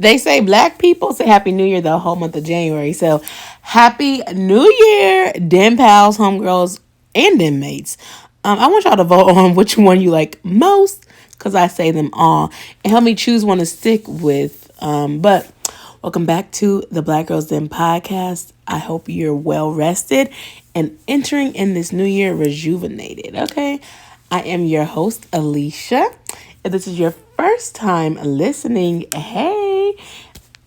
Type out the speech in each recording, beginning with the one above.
They say black people say Happy New Year the whole month of January. So Happy New Year, den pals, homegirls, and den mates. I want y'all to vote on which one you like most because I say them all and help me choose one to stick with. But welcome back to the Black Girls Den podcast. I hope you're well rested and entering in this new year rejuvenated. Okay. I am your host, Alicia. If this is your first time listening, hey.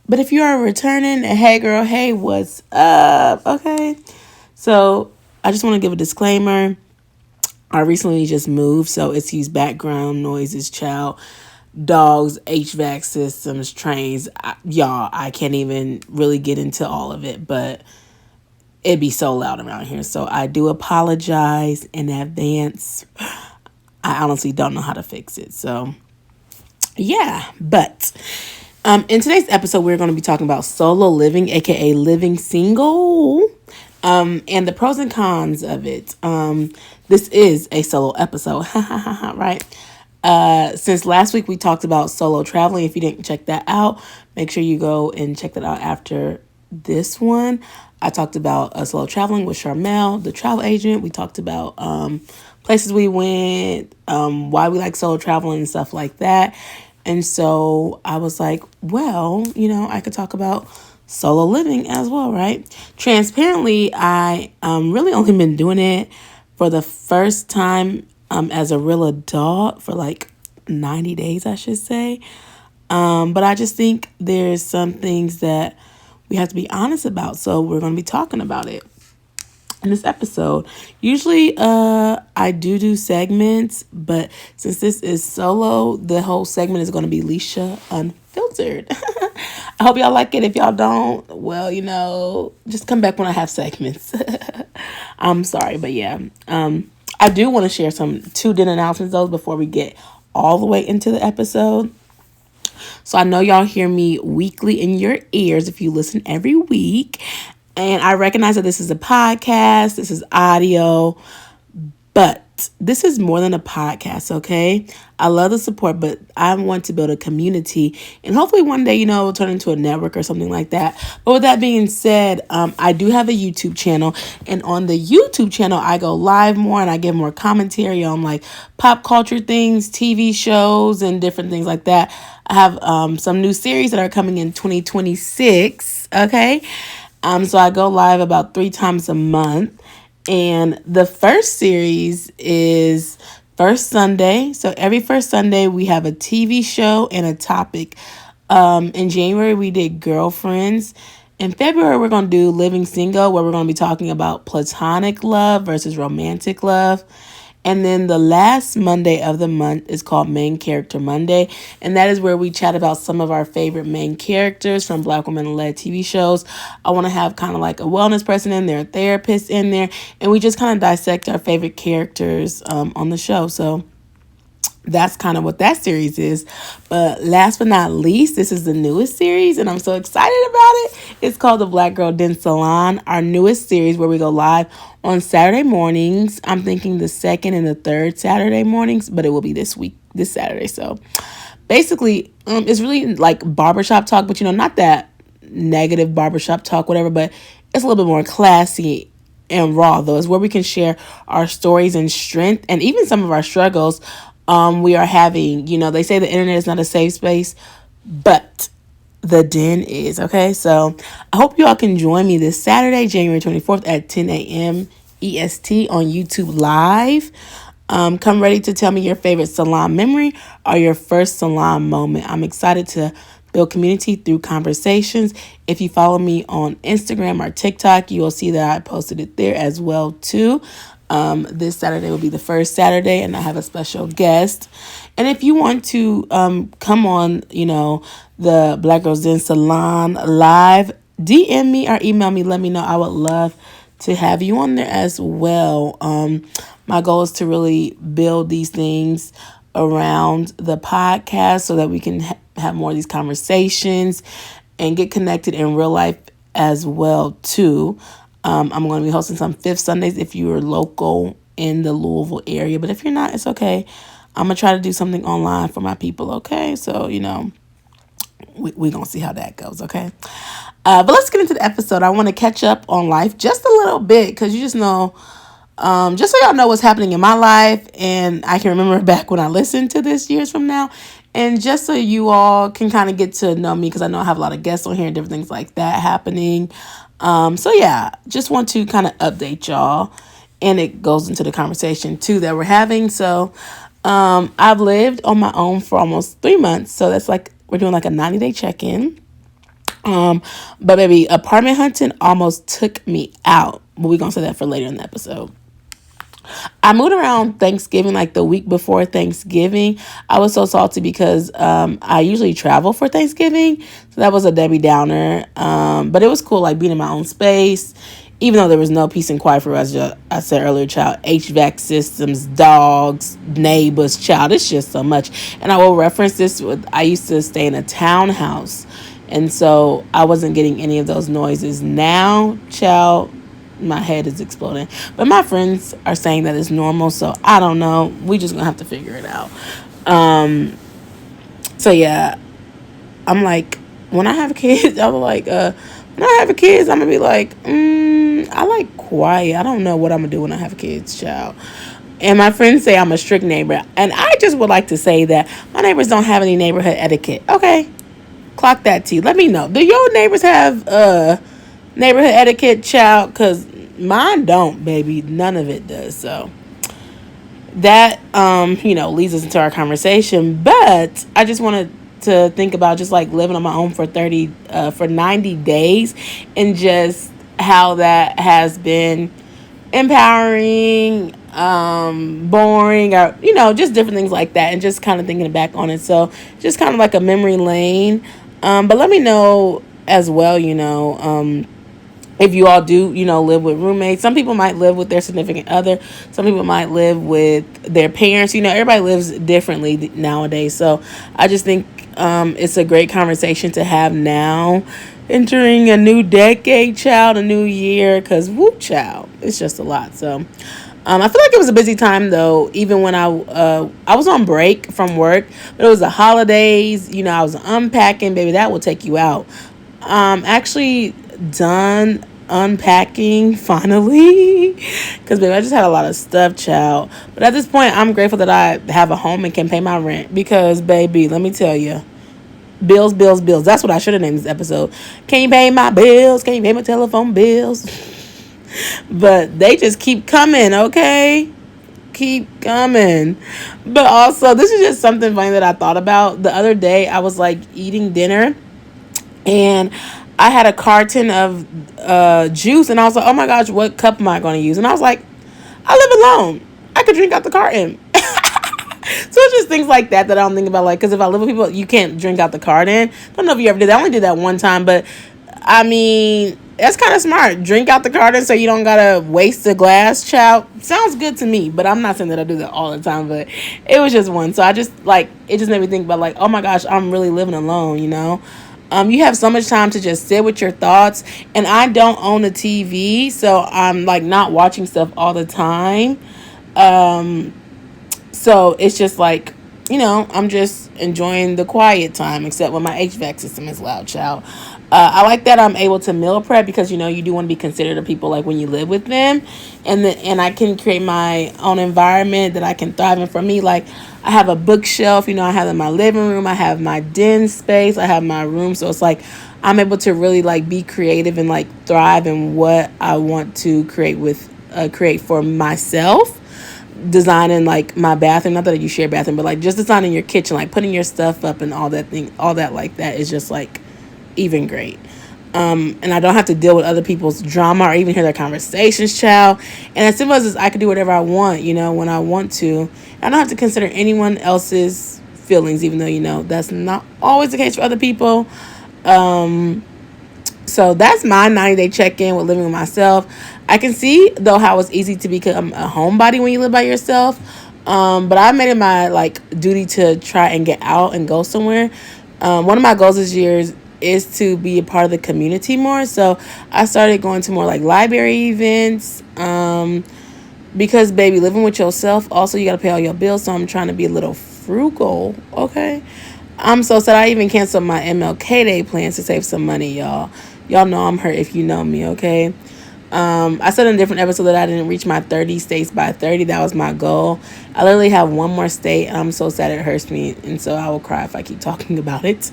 But if you are returning, hey girl, hey, what's up? Okay. So I just want to give a disclaimer. I recently just moved, so excuse background noises, child, dogs, HVAC systems, trains. Y'all, I can't even really get into all of it, but it'd be so loud around here. So I do apologize in advance. I honestly don't know how to fix it. So yeah, but in today's episode, we're going to be talking about solo living, aka living single, and the pros and cons of it. This is a solo episode, right? Since last week we talked about solo traveling. If you didn't check that out, make sure you go and check that out after this one. I talked about solo traveling with Charmel, the travel agent. We talked about places we went, why we like solo traveling and stuff like that. And so I was like, well, I could talk about solo living as well, right? Transparently, I really only been doing it for the first time as a real adult for like 90 days, I should say. But I just think there's some things that we have to be honest about. So we're going to be talking about it in this episode. Usually I do segments, but since this is solo, the whole segment is going to be Leisha Unfiltered. I hope y'all like it. If y'all don't, well, just come back when I have segments. I'm sorry, but yeah. I do want to share two din announcements though before we get all the way into the episode. So I know y'all hear me weekly in your ears if you listen every week. And I recognize that this is a podcast, this is audio, but this is more than a podcast, okay? I love the support, but I want to build a community and hopefully one day, it'll turn into a network or something like that. But with that being said, I do have a YouTube channel, and on the YouTube channel, I go live more and I give more commentary on like pop culture things, TV shows, and different things like that. I have some new series that are coming in 2026, okay? So I go live about 3 times a month. And the first series is first Sunday. So every first Sunday we have a TV show and a topic. In January we did Girlfriends. In February we're going to do Living Single, where we're going to be talking about platonic love versus romantic love. And then the last Monday of the month is called Main Character Monday. And that is where we chat about some of our favorite main characters from Black women-led TV shows. I want to have kind of like a wellness person in there, a therapist in there. And we just kind of dissect our favorite characters on the show. So that's kind of what that series is. But last but not least, this is the newest series, and I'm so excited about it. It's called the Black Girl Den Salon, our newest series where we go live on Saturday mornings. I'm thinking the second and the third Saturday mornings, but it will be this Saturday. So basically, it's really like barbershop talk, but not that negative barbershop talk, whatever, but it's a little bit more classy and raw, though. It's where we can share our stories and strength and even some of our struggles we are having. They say the internet is not a safe space, but the den is, okay? So I hope you all can join me this Saturday, January 24th at 10 a.m. EST on YouTube Live. Come ready to tell me your favorite salon memory or your first salon moment. I'm excited to build community through conversations. If you follow me on Instagram or TikTok, you will see that I posted it there as well too. This Saturday will be the first Saturday, and I have a special guest. And if you want to come on, the Black Girls Den Salon live, DM me or email me. Let me know. I would love to have you on there as well. My goal is to really build these things around the podcast so that we can have more of these conversations and get connected in real life as well too. I'm going to be hosting some fifth Sundays if you are local in the Louisville area. But if you're not, it's okay. I'm going to try to do something online for my people, okay? So, we gonna see how that goes, okay? But let's get into the episode. I want to catch up on life just a little bit because you just know, just so y'all know what's happening in my life, and I can remember back when I listened to this years from now, and just so you all can kind of get to know me because I know I have a lot of guests on here and different things like that happening. So yeah, just want to kind of update y'all, and it goes into the conversation too that we're having. So I've lived on my own for almost 3 months, so that's like we're doing like a 90-day check-in. But baby, apartment hunting almost took me out. But we're gonna say that for later in the episode. I moved around Thanksgiving, like the week before Thanksgiving. I was so salty because I usually travel for Thanksgiving. So that was a Debbie Downer. But it was cool, like being in my own space. Even though there was no peace and quiet for us, I said earlier, child, HVAC systems, dogs, neighbors, child, it's just so much. And I will reference this with, I used to stay in a townhouse. And so I wasn't getting any of those noises. Now, child, my head is exploding. But my friends are saying that it's normal, so I don't know. We just gonna have to figure it out. So yeah, I'm like, when I have kids, I'm like, when I have kids, I'm gonna be like, I like quiet. I don't know what I'm gonna do when I have kids, child. And my friends say I'm a strict neighbor, and I just would like to say that my neighbors don't have any neighborhood etiquette. Okay, clock that T. Let me know. Do your neighbors have neighborhood etiquette, child? Because mine don't, baby. None of it does. So that leads us into our conversation. But I just wanted to think about just like living on my own for 90 days, and just how that has been empowering, boring, or just different things like that, and just kind of thinking back on it. So just kind of like a memory lane. But let me know as well, if you all do, live with roommates. Some people might live with their significant other. Some people might live with their parents. Everybody lives differently nowadays. So I just think it's a great conversation to have now, entering a new decade, child, a new year, because whoop, child, it's just a lot. So I feel like it was a busy time though, even when I was on break from work, but it was the holidays. I was unpacking, baby. That will take you out. Actually done unpacking finally, because baby, I just had a lot of stuff, child. But at this point, I'm grateful that I have a home and can pay my rent, because baby, let me tell you, bills. That's what I should have named this episode. Can you pay my bills? Can you pay my telephone bills? But they just keep coming, okay? Keep coming. But also, this is just something funny that I thought about. The other day, I was like eating dinner, and I had a carton of juice, and I was like, oh my gosh, what cup am I going to use? And I was like, I live alone. I could drink out the carton. So it's just things like that I don't think about, like, because if I live with people, you can't drink out the carton. I don't know if you ever did that. I only did that one time, but I mean, that's kind of smart. Drink out the carton so you don't gotta waste the glass, child. Sounds good to me, but I'm not saying that I do that all the time, but it was just one. So I just, like, it just made me think about, like, oh my gosh, I'm really living alone, You have so much time to just sit with your thoughts, and I don't own a TV, so I'm, like, not watching stuff all the time. So it's just like, I'm just enjoying the quiet time, except when my HVAC system is loud, child. I like that I'm able to meal prep, because, you do want to be considerate of people, like, when you live with them. And I can create my own environment that I can thrive in. For me, like, I have a bookshelf, I have in my living room. I have my den space. I have my room. So it's like I'm able to really, like, be creative and, like, thrive in what I want to create for myself. Designing, like, my bathroom, not that you share bathroom, but, like, just designing your kitchen, like, putting your stuff up and all that like that is just, like, even great. And I don't have to deal with other people's drama or even hear their conversations, child. And as simple as I can do whatever I want, when I want to. I don't have to consider anyone else's feelings, even though, that's not always the case for other people. So that's my 90-day check-in with living with myself. I can see, though, how it's easy to become a homebody when you live by yourself. But I made it my, like, duty to try and get out and go somewhere. One of my goals this year is to be a part of the community more. So I started going to more, like, library events. Because, baby, living with yourself, also, you got to pay all your bills. So I'm trying to be a little frugal, okay? I'm so sad I even canceled my MLK Day plans to save some money, y'all. Y'all know I'm hurt if you know me, okay? I said in a different episode that I didn't reach my 30 states by 30. That was my goal. I literally have one more state, and I'm so sad it hurts me, and so I will cry if I keep talking about it.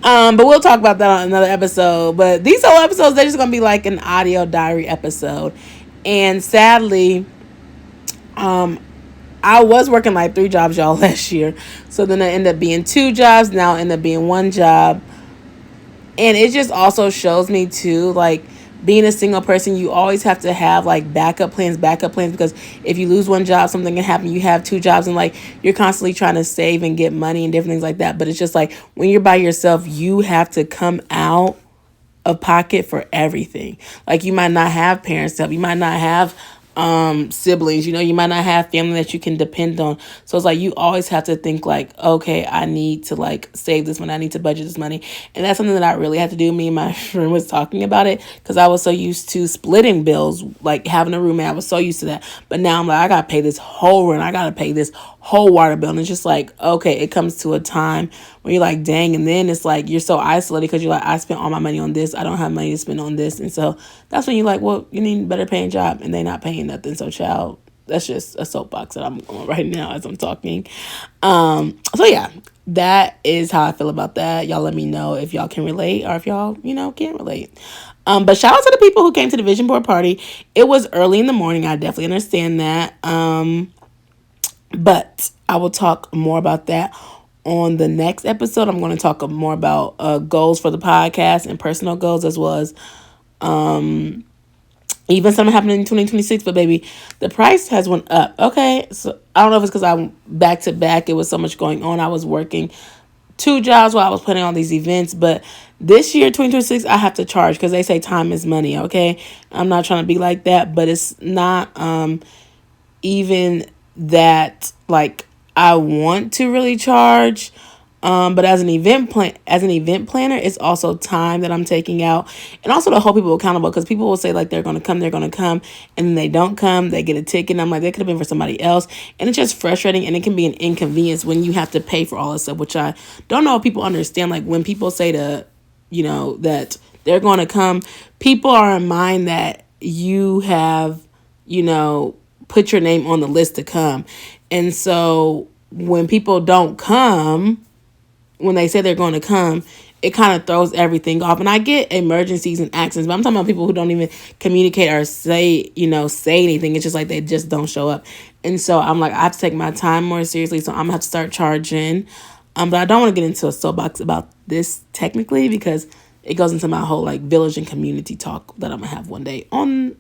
But we'll talk about that on another episode. But these whole episodes, they're just going to be like an audio diary episode. And sadly, I was working like 3 jobs, y'all, last year. So then I ended up being 2 jobs. Now I end up being 1 job. And it just also shows me too, like, being a single person, you always have to have like backup plans, because if you lose 1 job, something can happen. You have 2 jobs, and like you're constantly trying to save and get money and different things like that. But it's just like when you're by yourself, you have to come out of pocket for everything. Like, you might not have parents to help, you might not have siblings, you might not have family that you can depend on. So it's like you always have to think like, okay, I need to like save this money, I need to budget this money. And that's something that I really had to do. Me and my friend was talking about it, because I was so used to splitting bills, like having a roommate. I was so used to that. But now I'm like, I gotta pay this whole rent, I gotta pay this whole water bill. And it's just like, okay, it comes to a time where you're like, dang. And then it's like you're so isolated, because you're like, I spent all my money on this, I don't have money to spend on this. And so that's when you're like, well, you need a better paying job, and they not paying nothing. So child, that's just a soapbox that I'm on right now as I'm talking. So yeah, that is how I feel about that. Y'all let me know if y'all can relate, or if y'all, can't relate. But shout out to the people who came to the vision board party. It was early in the morning. I definitely understand that. But I will talk more about that on the next episode. I'm going to talk more about goals for the podcast and personal goals, as well as even something happening in 2026. But baby, the price has went up. Okay, so I don't know if it's because I'm back to back. It was so much going on. I was working 2 jobs while I was putting on these events. But this year, 2026, I have to charge, because they say time is money. Okay, I'm not trying to be like that, but it's not even that like I want to really charge. But as an event planner, it's also time that I'm taking out, and also to hold people accountable, because people will say like they're gonna come, and then they don't come, they get a ticket, and I'm like, they could have been for somebody else. And it's just frustrating, and it can be an inconvenience when you have to pay for all this stuff, which I don't know if people understand. Like, when people say that they're gonna come, people are in mind that you have, put your name on the list to come. And so when people don't come, when they say they're going to come, it kind of throws everything off. And I get emergencies and accidents, but I'm talking about people who don't even communicate or say anything. It's just like they just don't show up. And so I'm like, I have to take my time more seriously. So I'm going to have to start charging. But I don't want to get into a soapbox about this technically, because it goes into my whole like village and community talk that I'm going to have one day on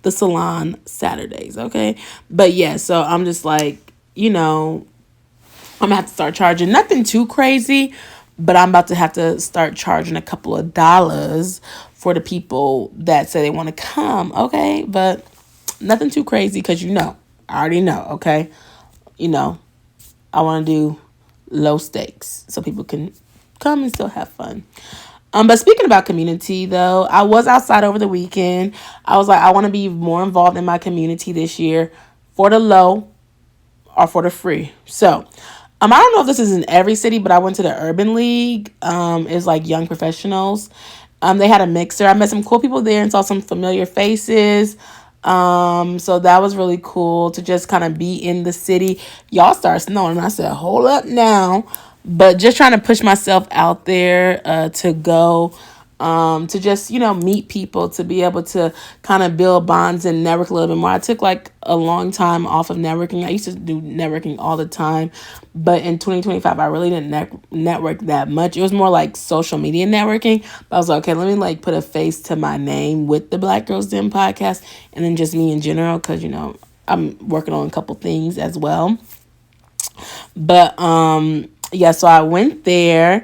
the salon Saturdays. Okay. But yeah, so I'm just like, I'm going to have to start charging. Nothing too crazy, but I'm about to have to start charging a couple of dollars for the people that say they want to come, okay? But nothing too crazy, because I already know, okay? I want to do low stakes so people can come and still have fun. But speaking about community, though, I was outside over the weekend. I was like, I want to be more involved in my community this year, for the low or for the free. So I don't know if this is in every city, but I went to the Urban League. It's like young professionals. They had a mixer. I met some cool people there and saw some familiar faces. So that was really cool to just kind of be in the city. Y'all started snowing, and I said, hold up now. But just trying to push myself out there to go. To just, meet people, to be able to kind of build bonds and network a little bit more. I took like a long time off of networking. I used to do networking all the time, but in 2025, I really didn't network that much. It was more like social media networking. But I was like, okay, let me like put a face to my name with the Black Girls Den podcast, and then just me in general, because, I'm working on a couple things as well. But, yeah, so I went there.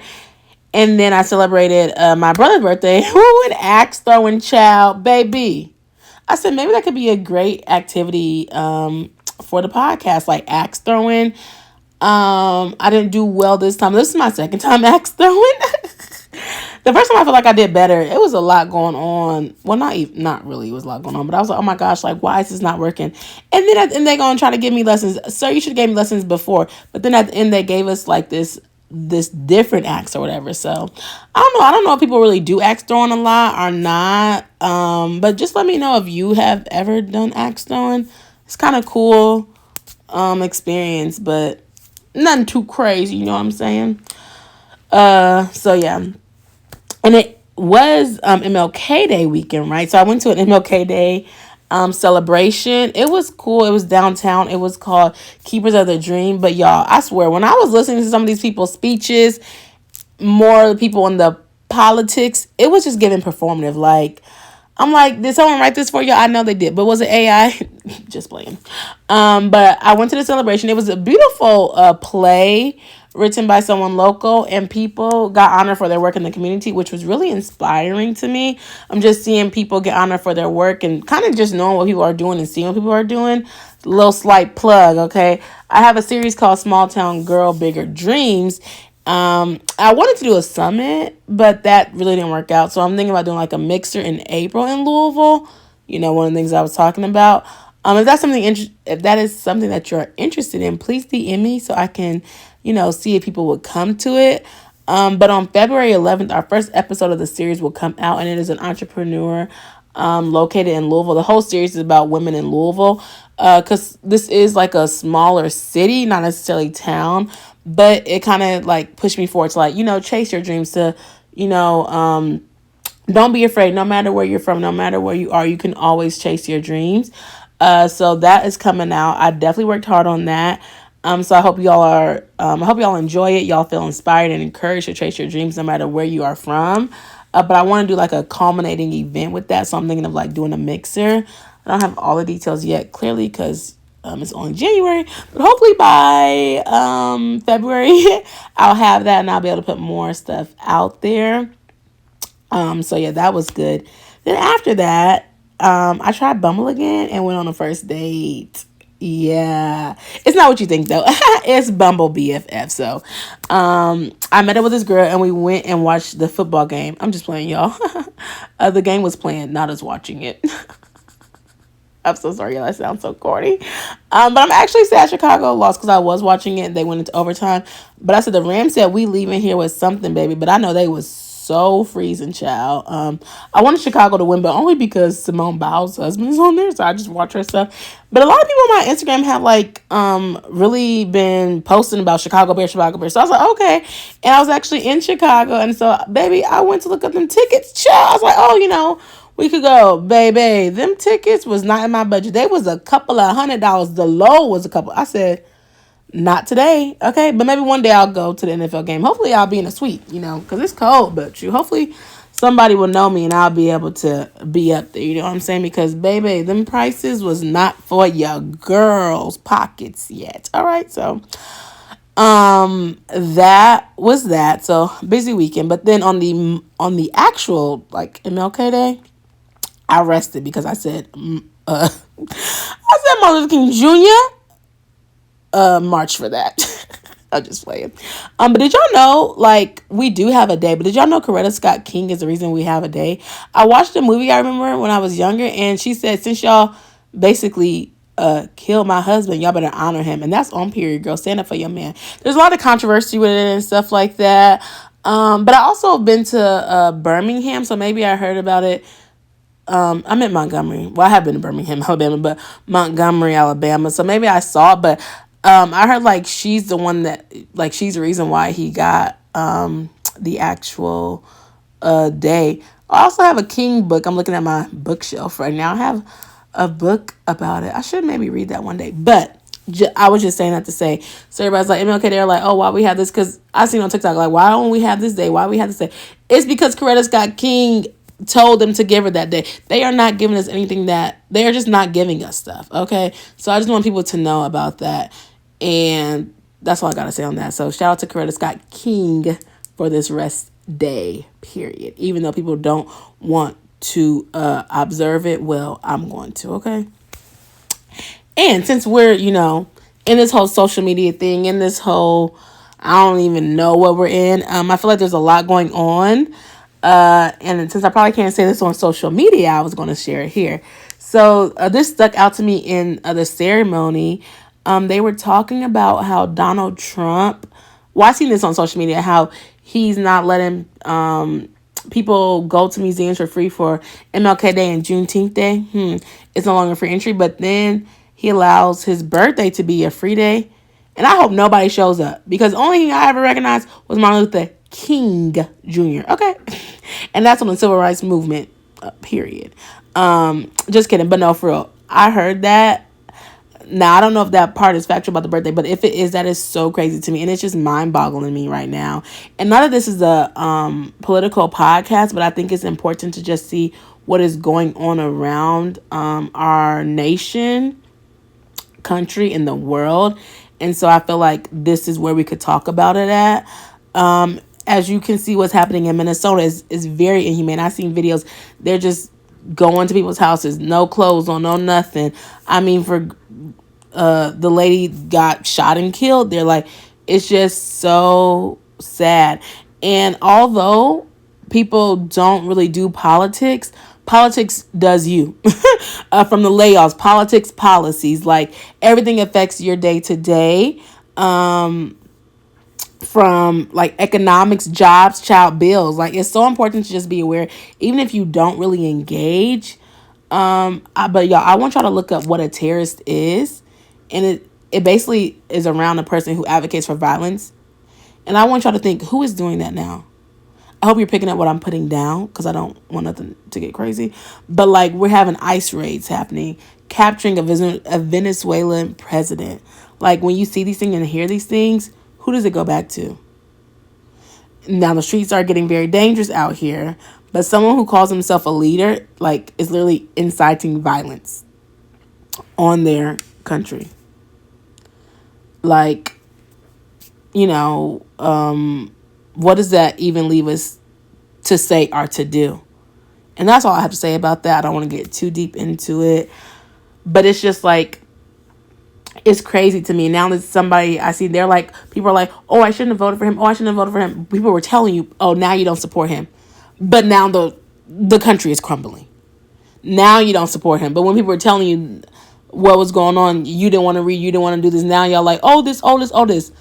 And then I celebrated my brother's birthday. Who would axe throwing, child, baby? I said maybe that could be a great activity for the podcast, like axe throwing. I didn't do well this time. This is my second time axe throwing. The first time I feel like I did better, it was a lot going on. Well, not really, it was a lot going on, but I was like, oh my gosh, like why is this not working? And then at the end they gonna try to give me lessons. Sir, you should have gave me lessons before. But then at the end they gave us like this different axe or whatever. So I don't know if people really do axe throwing a lot or not. But just let me know if you have ever done axe throwing. It's kind of cool experience, but nothing too crazy, you know what I'm saying? So yeah. And it was MLK Day weekend, right? So I went to an MLK Day celebration. It was cool. It was downtown. It was called Keepers of the Dream. But y'all, I swear, when I was listening to some of these people's speeches, more people in the politics, it was just giving performative. Like, I'm like, did someone write this for you? I know they did, but was it AI? Just playing. But I went to the celebration. It was a beautiful play written by someone local, and people got honored for their work in the community, which was really inspiring to me. I'm just seeing people get honored for their work and kind of just knowing what people are doing and seeing what people are doing. Little slight plug, okay? I have a series called Small Town Girl Bigger Dreams. I wanted to do a summit, but that really didn't work out. So I'm thinking about doing like a mixer in April in Louisville. You know, one of the things I was talking about. If that is something that you're interested in, please DM me so I can, see if people would come to it. But on February 11th, our first episode of the series will come out, and it is an entrepreneur located in Louisville. The whole series is about women in Louisville, because this is like a smaller city, not necessarily town, but it kind of like pushed me forward to like, chase your dreams, to, don't be afraid. No matter where you're from, no matter where you are, you can always chase your dreams. So that is coming out. I definitely worked hard on that. So I hope y'all enjoy it. Y'all feel inspired and encouraged to chase your dreams no matter where you are from. But I want to do like a culminating event with that. So I'm thinking of like doing a mixer. I don't have all the details yet, clearly, because it's only January. But hopefully by February, I'll have that and I'll be able to put more stuff out there. So yeah, that was good. Then after that, I tried Bumble again and went on a first date. Yeah, it's not what you think though. It's Bumble BFF. So, I met up with this girl and we went and watched the football game. I'm just playing, y'all. The game was playing, not us watching it. I'm so sorry, y'all. That sounds so corny. But I'm actually sad Chicago lost because I was watching it and they went into overtime. But I said the Rams said we leaving here with something, baby. But I know they was so freezing, child. I wanted Chicago to win, but only because Simone Biles' husband is on there, so I just watch her stuff. But a lot of people on my Instagram have like really been posting about Chicago Bears. So I was like, okay. And I was actually in Chicago, and so baby, I went to look up them tickets. Child, I was like, oh, we could go, baby. Them tickets was not in my budget. They was a couple of $100. The low was a couple. I said, not today, okay? But maybe one day I'll go to the NFL game. Hopefully I'll be in a suite, because it's cold. But hopefully somebody will know me and I'll be able to be up there. You know what I'm saying? Because, baby, them prices was not for your girls' pockets yet. All right, so that was that. So busy weekend. But then on the actual like MLK Day, I rested because I said Martin Luther King Jr. March for that. I'll just play it. But did y'all know, like, we do have a day, but did y'all know Coretta Scott King is the reason we have a day? I watched a movie, I remember, when I was younger, and she said, since y'all basically killed my husband, y'all better honor him. And that's on period, girl. Stand up for your man. There's a lot of controversy with it and stuff like that. But I also been to Birmingham, so maybe I heard about it. I'm in Montgomery. Well, I have been to Birmingham, Alabama, but Montgomery, Alabama. So maybe I saw it, but I heard like she's the one that, like, she's the reason why he got the actual day. I also have a King book. I'm looking at my bookshelf right now. I have a book about it. I should maybe read that one day. But I was just saying that to say, so everybody's like, MLK, they're like, oh, why we have this? Because I seen on TikTok, like, why don't we have this day? Why we have this day? It's because Coretta Scott King told them to give her that day. They are not giving us anything they are just not giving us stuff. Okay. So I just want people to know about that. And that's all I got to say on that. So shout out to Coretta Scott King for this rest day, period. Even though people don't want to observe it, well, I'm going to, okay? And since we're, in this whole social media thing, in this whole, I don't even know what we're in, I feel like there's a lot going on. And since I probably can't say this on social media, I was going to share it here. So this stuck out to me in the ceremony. They were talking about how Donald Trump, well, I seen this on social media, how he's not letting people go to museums for free for MLK Day and Juneteenth Day. It's no longer free entry, but then he allows his birthday to be a free day. And I hope nobody shows up, because the only thing I ever recognized was Martin Luther King Jr. Okay. And that's on the civil rights movement, period. Just kidding. But no, for real. I heard that. Now, I don't know if that part is factual about the birthday, but if it is, that is so crazy to me. And it's just mind-boggling to me right now. And none of this is a political podcast, but I think it's important to just see what is going on around our nation, country, and the world. And so I feel like this is where we could talk about it at. As you can see, what's happening in Minnesota is very inhumane. I've seen videos. They're just going to people's houses, no clothes on, no nothing. I mean, for the lady got shot and killed. They're like, it's just so sad. And although people don't really do politics, politics does you. From the layoffs, politics, policies, like everything affects your day to day. From like economics, jobs, child bills. Like, it's so important to just be aware, even if you don't really engage. But y'all, I want y'all to look up what a terrorist is. And it basically is around a person who advocates for violence. And I want y'all to think, who is doing that now? I hope you're picking up what I'm putting down, because I don't want nothing to get crazy. But like, we're having ICE raids happening, capturing a Venezuelan president. Like, when you see these things and hear these things, who does it go back to? Now, the streets are getting very dangerous out here, but someone who calls himself a leader, like, is literally inciting violence on their country. Like, what does that even leave us to say or to do? And that's all I have to say about that. I don't want to get too deep into it, but it's just like, it's crazy to me. Now that somebody I see, they're like, people are like, oh, I shouldn't have voted for him. Oh, I shouldn't have voted for him. People were telling you, oh, now you don't support him. But now the country is crumbling. Now you don't support him. But when people were telling you what was going on, you didn't want to read, you didn't want to do this. Now y'all like, oh, this, oh, this, oh, this.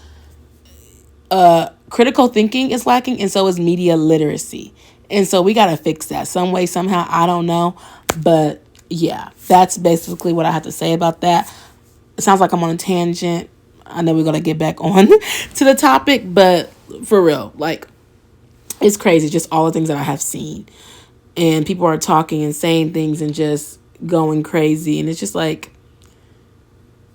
Critical thinking is lacking, and so is media literacy. And so we got to fix that some way, somehow. I don't know. But yeah, that's basically what I have to say about that. It sounds like I'm on a tangent. I know we're going to get back on to the topic, but for real, like, it's crazy. Just all the things that I have seen, and people are talking and saying things and just going crazy. And it's just like,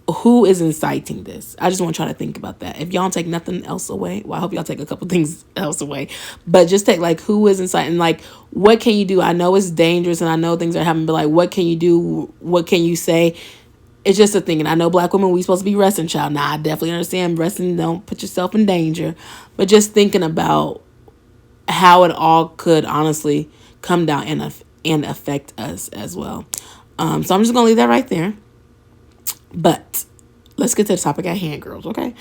who is inciting this? I just want y'all to think about that. If y'all don't take nothing else away, well, I hope y'all take a couple things else away, but just take, like, who is inciting? Like, what can you do? I know it's dangerous and I know things are happening, but like, what can you do? What can you say? It's just a thing. And I know Black women, we supposed to be resting, child. Now, I definitely understand resting, don't put yourself in danger, but just thinking about how it all could honestly come down and affect us as well. So I'm just going to leave that right there. But let's get to the topic at hand, girls, okay?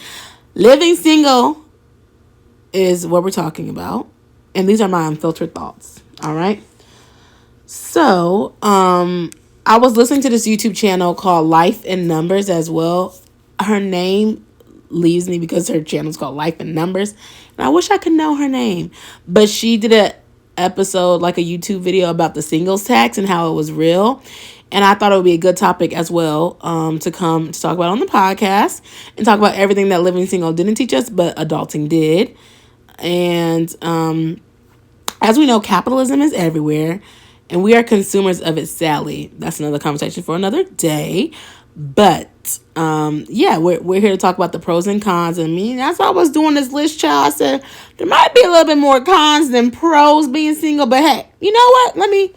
Living single is what we're talking about. And these are my unfiltered thoughts, all right? So, I was listening to this YouTube channel called Life in Numbers as well. Her name leaves me because her channel is called Life in Numbers. And I wish I could know her name. But she did an episode, like a YouTube video about the singles tax and how it was real. And I thought it would be a good topic as well to come to talk about on the podcast and talk about everything that living single didn't teach us, but adulting did. And as we know, capitalism is everywhere, and we are consumers of it sadly. That's another conversation for another day. But yeah, we're here to talk about the pros and cons. And me, that's why I was doing this list, child. I said there might be a little bit more cons than pros being single, but hey, you know what? Let me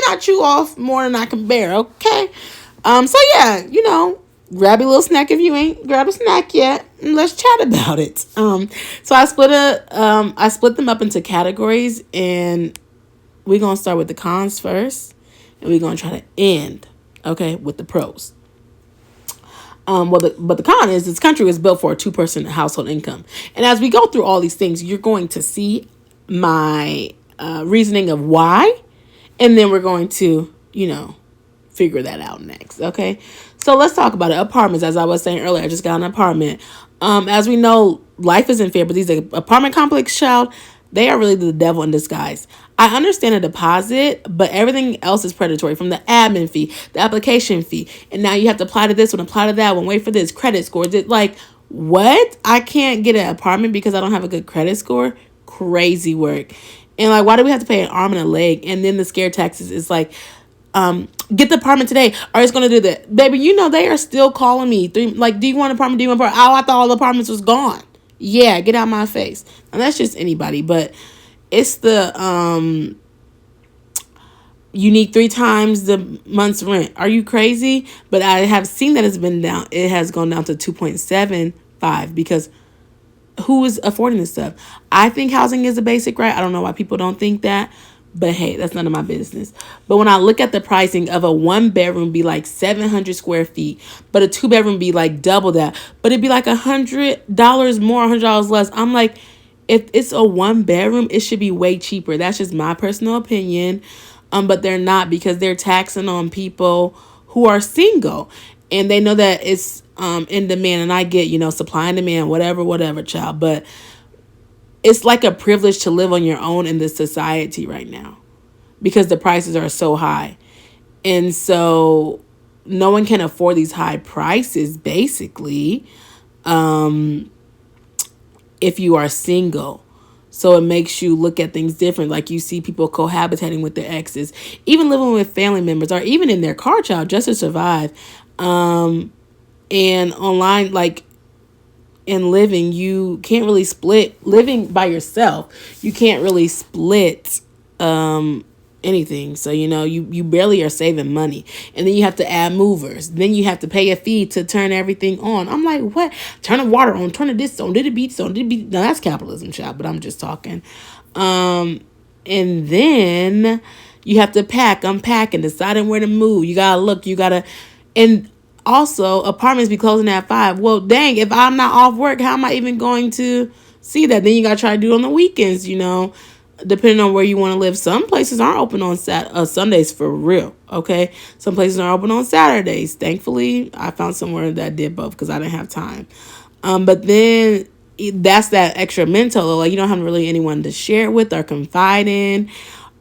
not chew off more than I can bear, okay? So yeah, grab your little snack if you ain't grabbed a snack yet, and let's chat about it. So I split them up into categories, and we're gonna start with the cons first, and we're gonna try to end, okay, with the pros. But the con is this country was built for a 2-person household income, and as we go through all these things, you're going to see my reasoning of why, and then we're going to, figure that out next. Okay, so let's talk about it. Apartments, as I was saying earlier, I just got an apartment. As we know, life isn't fair, but these apartment complex, child, they are really the devil in disguise. I understand a deposit, but everything else is predatory, from the admin fee, the application fee, and now you have to apply to this one, apply to that one, wait for this credit score. Like, what? I can't get an apartment because I don't have a good credit score? Crazy work. And like, why do we have to pay an arm and a leg? And then the scare taxes is like, get the apartment today, or it's gonna do that. Baby, they are still calling me. Like, do you want an apartment? Do you want an apartment? Oh, I thought all the apartments was gone. Yeah, get out my face. And that's just anybody, but it's the you need 3 times the month's rent. Are you crazy? But I have seen that it has gone down to 2.75 because who is affording this stuff? I think housing is a basic right. I don't know why people don't think that, but hey, that's none of my business. But when I look at the pricing of a 1-bedroom be like 700 square feet, but a 2-bedroom be like double that, but it'd be like $100 more, $100 less. I'm like, if it's a 1-bedroom, it should be way cheaper. That's just my personal opinion. But they're not, because they're taxing on people who are single, and they know that it's in demand. And I get, supply and demand, whatever, child. But it's like a privilege to live on your own in this society right now, because the prices are so high. And so no one can afford these high prices, basically, if you are single. So it makes you look at things different. Like, you see people cohabitating with their exes, even living with family members, or even in their car, child, just to survive. And online, like, in living, you can't really split. Living by yourself, you can't really split anything. So, you barely are saving money. And then you have to add movers. Then you have to pay a fee to turn everything on. I'm like, what? Turn the water on, turn the this on, did it beats on, did it beat? Now, that's capitalism, child, but I'm just talking. And then you have to pack, unpack, and deciding where to move. You gotta look, and also, apartments be closing at 5. Well, dang, if I'm not off work, how am I even going to see that? Then you got to try to do it on the weekends, depending on where you want to live. Some places aren't open on Sundays, for real, okay? Some places are open on Saturdays. Thankfully, I found somewhere that did both because I didn't have time. But then that's that extra mental. Like, you don't have really anyone to share with or confide in,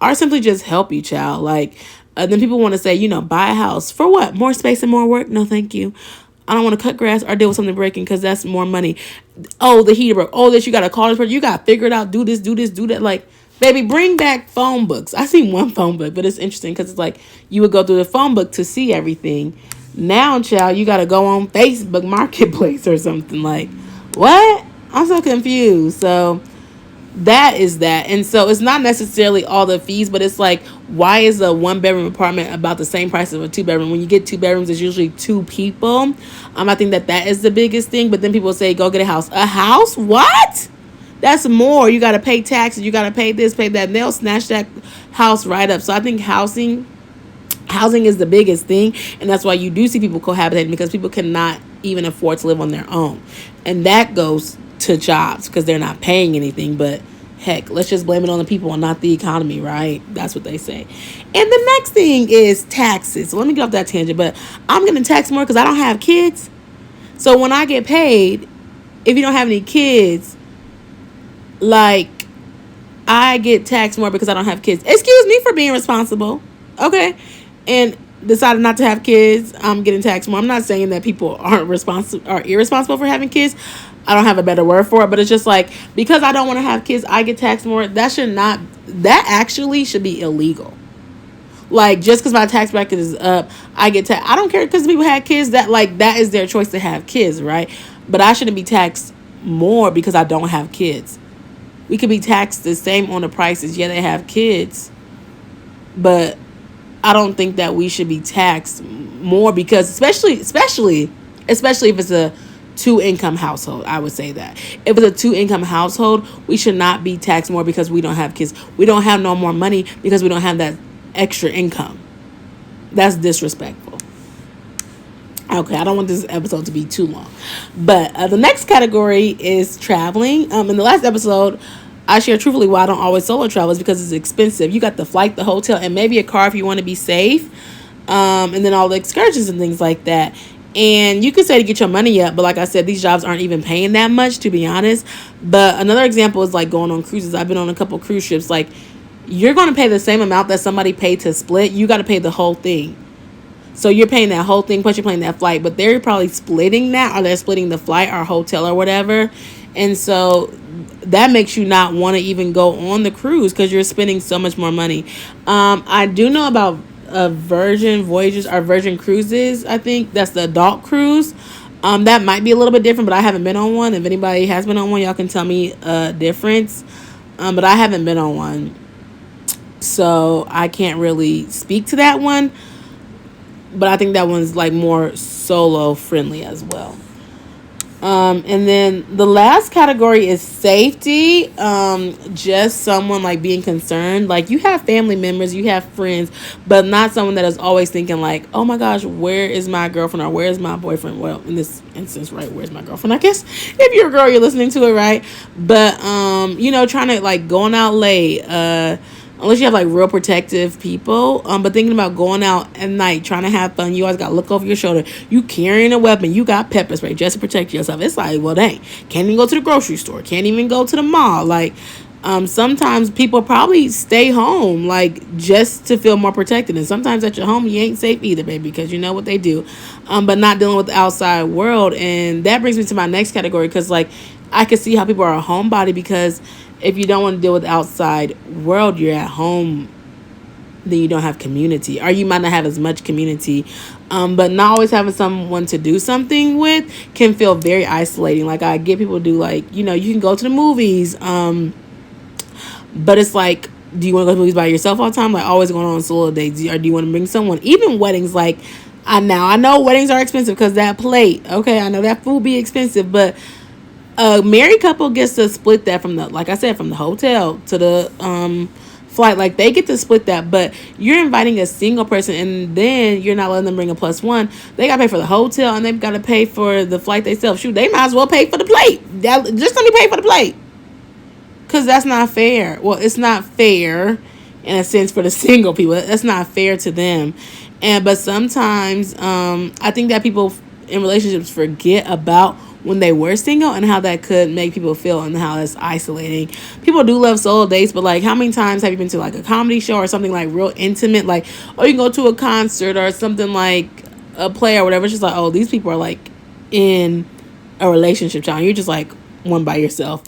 or simply just help you, child. Like, then people want to say, buy a house. For what? More space and more work? No, thank you. I don't want to cut grass or deal with something breaking because that's more money. Oh, the heater broke. Oh, this, you got to call this person. You got to figure it out. Do this, do that. Like, baby, bring back phone books. I seen one phone book, but it's interesting because it's like you would go through the phone book to see everything. Now, child, you got to go on Facebook Marketplace or something. Like, what? I'm so confused. So that is that. And so it's not necessarily all the fees, but it's like, why is a 1-bedroom apartment about the same price as a 2-bedroom? When you get 2 bedrooms, it's usually 2 people. I think that is the biggest thing. But then people say, go get a house. A house? What? That's more. You got to pay taxes. You got to pay this, pay that. And they'll snatch that house right up. So I think housing is the biggest thing. And that's why you do see people cohabitating, because people cannot even afford to live on their own. And that goes to jobs because they're not paying anything. But heck, let's just blame it on the people and not the economy, right? That's what they say. And the next thing is taxes. So let me get off that tangent, but I'm going to tax more because I don't have kids. So when I get paid, if you don't have any kids, like, I get taxed more because I don't have kids. Excuse me for being responsible, okay? And decided not to have kids, I'm getting taxed more. I'm not saying that people aren't responsible or irresponsible for having kids. I don't have a better word for it, but it's just like, because I don't want to have kids, I get taxed more. That actually should be illegal. Like, just because my tax bracket is up, I get taxed. I don't care, because people had kids, that is their choice to have kids, right? But I shouldn't be taxed more because I don't have kids. We could be taxed the same on the prices. Yeah, they have kids, but I don't think that we should be taxed more, because especially if it's a 2-income household. I would say that if it's a 2-income household, we should not be taxed more because we don't have kids. We don't have no more money because we don't have that extra income. That's disrespectful. Okay, I don't want this episode to be too long, but the next category is traveling. In the last episode, I share truthfully why I don't always solo travel is because it's expensive. You got the flight, the hotel, and maybe a car if you want to be safe. And then all the excursions and things like that. And you could say to get your money up, but like I said, these jobs aren't even paying that much, to be honest. But another example is like going on cruises. I've been on a couple cruise ships. Like, you're going to pay the same amount that somebody paid to split. You got to pay the whole thing. So you're paying that whole thing, plus you're paying that flight. But they're probably splitting that, or they're splitting the flight or hotel or whatever. And so that makes you not want to even go on the cruise because you're spending so much more money. I do know about Virgin Voyages or Virgin Cruises. I think that's the adult cruise. That might be a little bit different, but I haven't been on one. If anybody has been on one, y'all can tell me a difference. But I haven't been on one, so I can't really speak to that one. But I think that one's like more solo friendly as well. And then the last category is safety. Just someone like being concerned. Like, you have family members, you have friends, but not someone that is always thinking like, oh my gosh, where is my girlfriend or where is my boyfriend? Well, in this instance, right, where's my girlfriend? I guess if you're a girl, you're listening to it, right? But trying to like going out late, unless you have like real protective people. But thinking about going out at night, trying to have fun, you always got to look over your shoulder. You carrying a weapon, you got pepper spray just to protect yourself. It's like, well, dang, can't even go to the grocery store, can't even go to the mall. Like, sometimes people probably stay home like just to feel more protected. And sometimes at your home, you ain't safe either, baby, because you know what they do. But not dealing with the outside world. And that brings me to my next category, because like I can see how people are a homebody, because if you don't want to deal with the outside world, you're at home, then you don't have community, or you might not have as much community. But not always having someone to do something with can feel very isolating. Like, I get people do like, you can go to the movies, but it's like, do you want to go to movies by yourself all the time? Like, always going on solo dates, or do you want to bring someone? Even weddings, like, I know weddings are expensive because that plate. Okay, I know that food be expensive, but a married couple gets to split that from the, like I said, from the hotel to the flight. Like, they get to split that, but you're inviting a single person, and then you're not letting them bring a plus one. They got to pay for the hotel, and they've got to pay for the flight themselves. Shoot, they might as well pay for the plate. Just let me pay for the plate, because that's not fair. Well, it's not fair in a sense for the single people. That's not fair to them. But sometimes I think that people in relationships forget about when they were single and how that could make people feel and how that's isolating. People do love solo dates, but like, how many times have you been to like a comedy show or something like real intimate, like, or you can go to a concert or something like a play or whatever. It's just like, oh, these people are like in a relationship, child. You're just like one by yourself.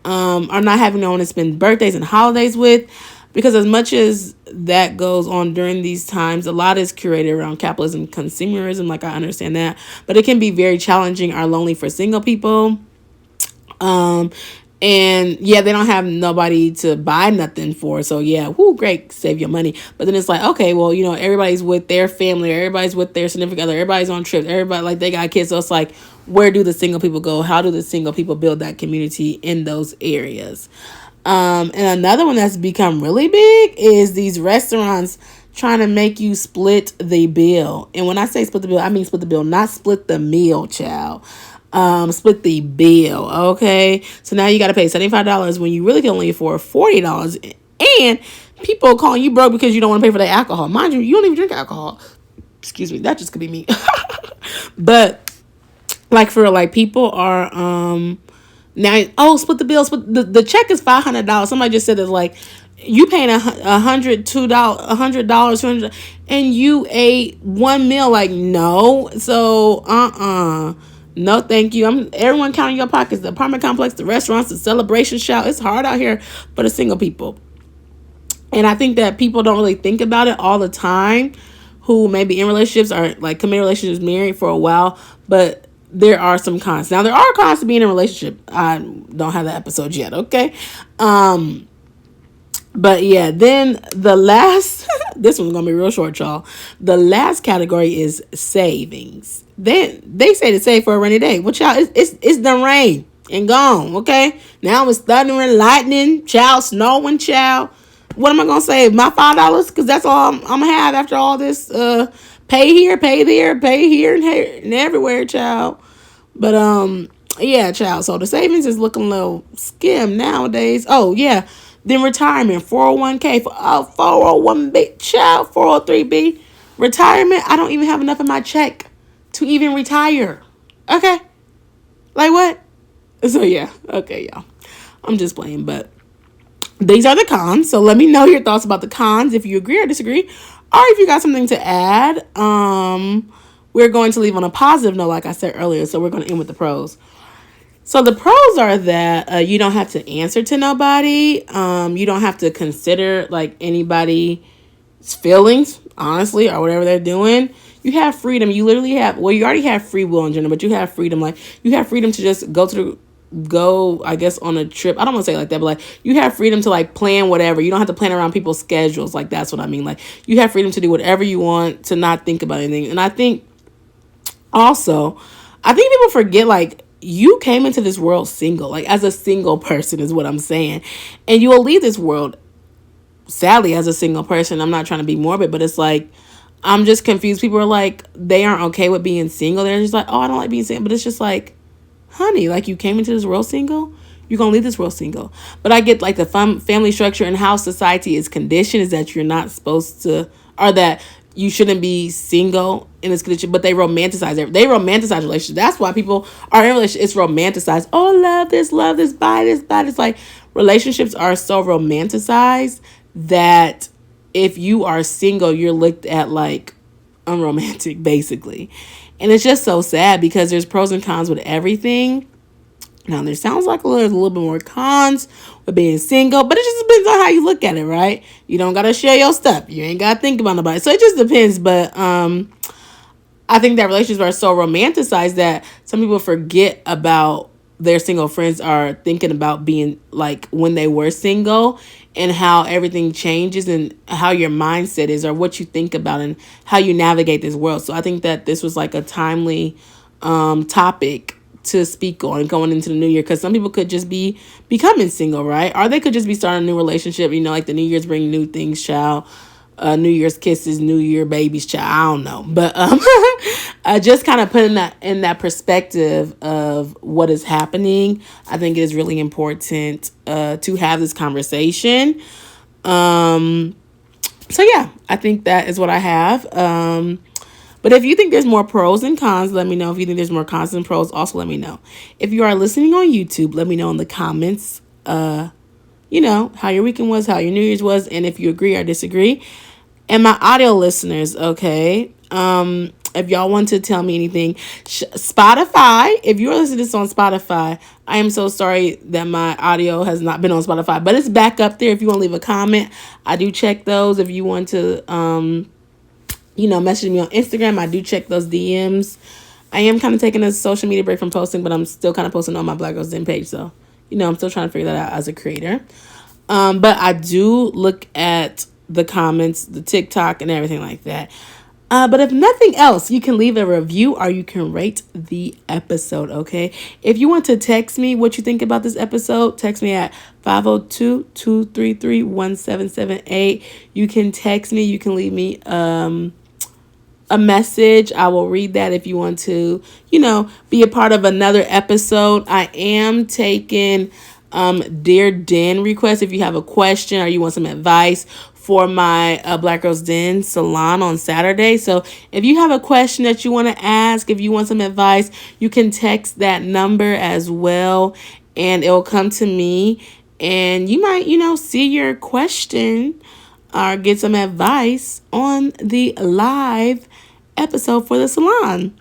Or not having no one to spend birthdays and holidays with. Because as much as that goes on during these times, a lot is curated around capitalism, consumerism. Like, I understand that. But it can be very challenging or lonely for single people. And yeah, they don't have nobody to buy nothing for. So yeah, great, save your money. But then it's like, okay, well, everybody's with their family, or everybody's with their significant other, everybody's on trips, everybody, like, they got kids. So it's like, where do the single people go? How do the single people build that community in those areas? And another one that's become really big is these restaurants trying to make you split the bill. And when I say split the bill, I mean split the bill, not split the meal, child. Split the bill, okay? So now you got to pay $75 when you really can only afford $40. And people calling you broke because you don't want to pay for their alcohol. Mind you, you don't even drink alcohol. Excuse me, that just could be me. But like, for like, people are now, split the bill. The check is $500. Somebody just said it's like, you paying $100, $200, and you ate one meal. Like, no. So no, thank you. Everyone counting your pockets. The apartment complex, the restaurants, the celebration shout. It's hard out here for the single people. And I think that people don't really think about it all the time, who may be in relationships or like committed relationships, married for a while, but there are some cons. Now, there are cons to being in a relationship. I don't have that episode yet, okay? But yeah, then the last, this one's going to be real short, y'all. The last category is savings. Then they say to save for a rainy day. Well, child, it's done rain and gone, okay? Now it's thundering, lightning, child, snowing, child. What am I going to save? My $5? Because that's all I'm going to have after all this, pay here, pay there, pay here and everywhere, child. But Yeah, child. So the savings is looking a little skim nowadays. Oh, yeah. Then retirement, 401k, 401b, child, 403b. Retirement, I don't even have enough in my check to even retire. Okay. Like what? So, yeah. Okay, y'all. I'm just playing, but these are the cons. So let me know your thoughts about the cons, if you agree or disagree, or if you got something to add. We're going to leave on a positive note, like I said earlier. So we're going to end with the pros. So the pros are that you don't have to answer to nobody. You don't have to consider like anybody's feelings, honestly, or whatever they're doing. You have freedom. You literally have, well, you already have free will in general, but you have freedom. Like you have freedom to just go, I guess, on a trip. I don't want to say it like that, but like you have freedom to like plan whatever. You don't have to plan around people's schedules. Like that's what I mean. Like you have freedom to do whatever you want, to not think about anything. And I think also, I think people forget like you came into this world single, like as a single person is what I'm saying. And you will leave this world, sadly, as a single person. I'm not trying to be morbid, but it's like, I'm just confused. People are like, they aren't okay with being single. They're just like, oh, I don't like being single. But it's just like, honey, like you came into this world single, you're going to leave this world single. But I get like the family structure and how society is conditioned is that you're not supposed to, or that you shouldn't be single in this condition, but they romanticize it. They romanticize relationships. That's why people are in relationships. It's romanticized. Oh, love this, buy this. It's like relationships are so romanticized that if you are single, you're looked at like unromantic, basically. And it's just so sad because there's pros and cons with everything. Now, there sounds like there's a little bit more cons with being single, but it just depends on how you look at it, right? You don't got to share your stuff. You ain't got to think about nobody. So it just depends. But I think that relationships are so romanticized that some people forget about their single friends are thinking about being like when they were single and how everything changes and how your mindset is or what you think about and how you navigate this world. So I think that this was like a timely topic to speak on going into the new year, because some people could just be becoming single, right? Or they could just be starting a new relationship, you know, like the New Year's bring new things, child. New Year's kisses, New Year babies, child. I don't know, but just kind of putting that in that perspective of what is happening. I think it is really important to have this conversation. So yeah, I think that is what I have. But if you think there's more pros and cons, let me know. If you think there's more cons and pros, also let me know. If you are listening on YouTube, let me know in the comments. You know, how your weekend was, how your New Year's was, and if you agree or disagree. And my audio listeners, okay, if y'all want to tell me anything, Spotify, if you're listening to this on Spotify, I am so sorry that my audio has not been on Spotify, but it's back up there if you want to leave a comment. I do check those. If you want to, message me on Instagram, I do check those DMs. I am kind of taking a social media break from posting, but I'm still kind of posting on my Black Girls Den page, so I'm still trying to figure that out as a creator. But I do look at the comments, the TikTok, and everything like that. But if nothing else, you can leave a review or you can rate the episode, okay? If you want to text me what you think about this episode, text me at 502-233-1778. You can text me. You can leave me a message. I will read that if you want to, be a part of another episode. I am taking Dear Den requests if you have a question or you want some advice for my Black Girls Den salon on Saturday. So if you have a question that you want to ask, if you want some advice, you can text that number as well and it will come to me and you might, see your question or get some advice on the live episode for the salon.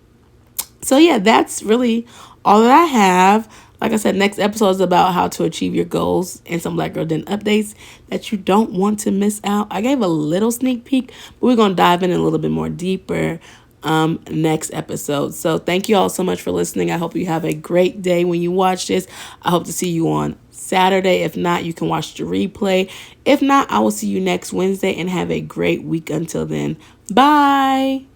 So yeah, that's really all that I have. Like I said, next episode is about how to achieve your goals and some Black Girl Den updates that you don't want to miss out. I gave a little sneak peek, but we're going to dive in a little bit more deeper next episode. So thank you all so much for listening. I hope you have a great day when you watch this. I hope to see you on Saturday. If not, you can watch the replay. If not, I will see you next Wednesday and have a great week until then. Bye.